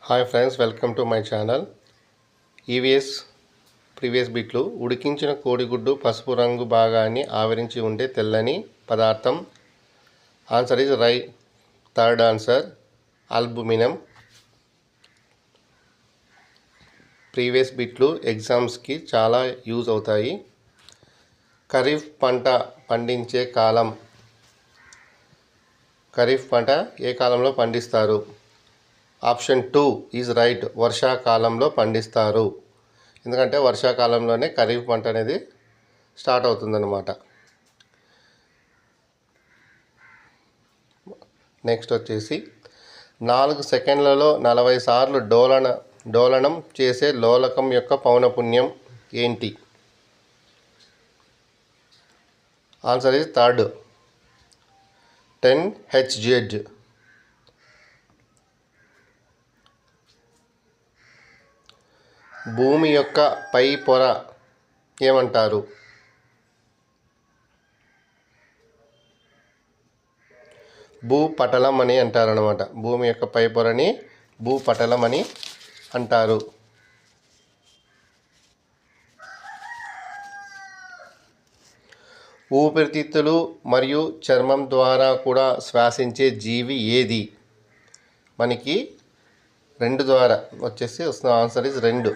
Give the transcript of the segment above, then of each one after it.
Hi friends, welcome to my channel. EVS previous బిట్లు. ఉడికించిన కోడిగుడ్డు పసుపు రంగు భాగాన్ని ఆవరించి ఉండే తెల్లని పదార్థం. Answer is right. Third answer albumen. Previous బిట్లు ఎగ్జామ్స్కి చాలా యూజ్ అవుతాయి. ఖరీఫ్ పంట పండించే కాలం. ఖరీఫ్ పంట ఏ కాలంలో పండిస్తారు? Option 2 is right. వర్షాకాలంలో పండిస్తారు. ఎందుకంటే వర్షాకాలంలోనే ఖరీఫ్ పంట అనేది స్టార్ట్ అవుతుందన్నమాట. నెక్స్ట్ వచ్చేసి 4 సెకండ్లలో 40 సార్లు డోలనం చేసే లోలకం యొక్క పౌనపున్యం ఏంటి? Answer is third 10 Hz. భూమి యొక్క పై పొర ఏమంటారు? భూపటలం అని అంటారనమాట. భూమి యొక్క పై పొరని భూపటలం అని అంటారు. ఊపిరితిత్తులు మరియు చర్మం ద్వారా కూడా శ్వాసించే జీవి ఏది? మనకి 2 ద్వారా వచ్చేసి వస్తున్న ఆన్సర్ ఈజ్ 2.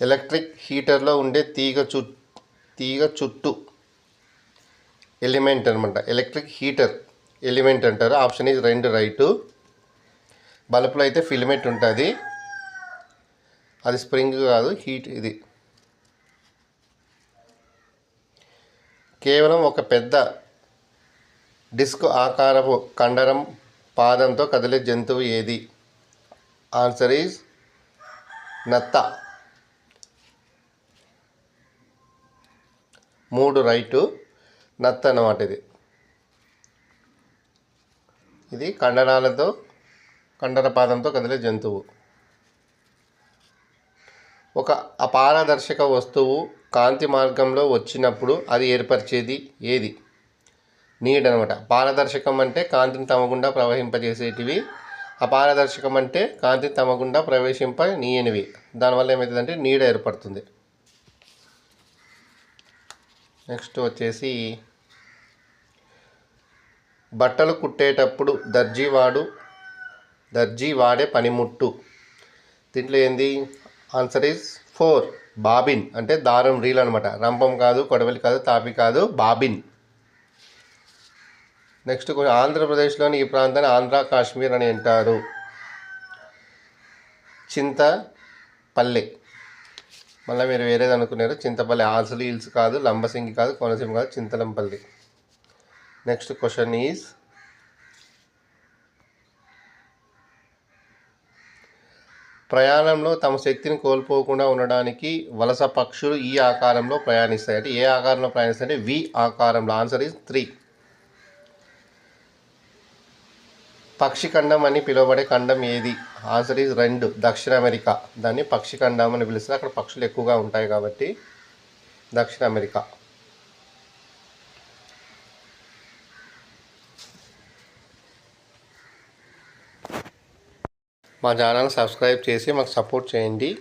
ఎలక్ట్రిక్ హీటర్లో ఉండే తీగ చుట్టూ ఎలిమెంట్ అనమాట. ఎలక్ట్రిక్ హీటర్ ఎలిమెంట్ అంటారు. Option is 2 right. బల్బులో అయితే ఫిలమెంట్ ఉంటుంది, అది స్ప్రింగ్ కాదు, హీట్. ఇది కేవలం ఒక పెద్ద డిస్క్ ఆకారపు కండరం పాదంతో కదిలే జంతువు ఏది? ఆన్సర్ ఈజ్ నత్త. 3 రైటు. నత్త అన్నమాట. ఇది కండర పాదంతో కదిలే జంతువు. ఒక అపారదర్శక వస్తువు కాంతి మార్గంలో వచ్చినప్పుడు అది ఏర్పరిచేది ఏది? నీడ్ అనమాట. పారదర్శకం అంటే కాంతిని తమగుండా ప్రవహింపజేసేటివి. అపారదర్శకం అంటే కాంతిని తమగుండా ప్రవేశింపనీయనివి. దానివల్ల ఏమవుతుందంటే నీడ ఏర్పడుతుంది. నెక్స్ట్ వచ్చేసి బట్టలు కుట్టేటప్పుడు దర్జీ వాడే పనిముట్టు. దీంట్లో ఏంది? Answer is 4 bobbin. అంటే దారం, రీల్ అనమాట. రంపం కాదు, కొడవలి కాదు, తాపి కాదు, బాబిన్. నెక్స్ట్ ఆంధ్రప్రదేశ్లోని ఈ ప్రాంతాన్ని ఆంధ్ర కాశ్మీర్ అని అంటారు. చింతపల్లె. మళ్ళీ మీరు వేరేది అనుకున్నారు. చింతపల్లి. ఆల్సలు హిల్స్ కాదు, లంబసింగి కాదు, కోనసీమ కాదు, చింతలంపల్లి. నెక్స్ట్ క్వశ్చన్ ఈజ్ ప్రయాణంలో తమ శక్తిని కోల్పోకుండా ఉండడానికి వలస పక్షులు ఈ ఆకారంలో ప్రయాణిస్తాయి. అంటే ఏ ఆకారంలో ప్రయాణిస్తాయి? అంటే వి ఆకారంలో. Answer is 3. పక్షి ఖండం అని పిలువబడే ఖండం ఏది? ఆన్సర్ ఈజ్ 2 దక్షిణ అమెరికా. దాన్ని పక్షి ఖండం అని పిలుస్తారు. అక్కడ పక్షులు ఎక్కువగా ఉంటాయి కాబట్టి దక్షిణ అమెరికా. మా ఛానల్ సబ్స్క్రైబ్ చేసి మాకు సపోర్ట్ చేయండి.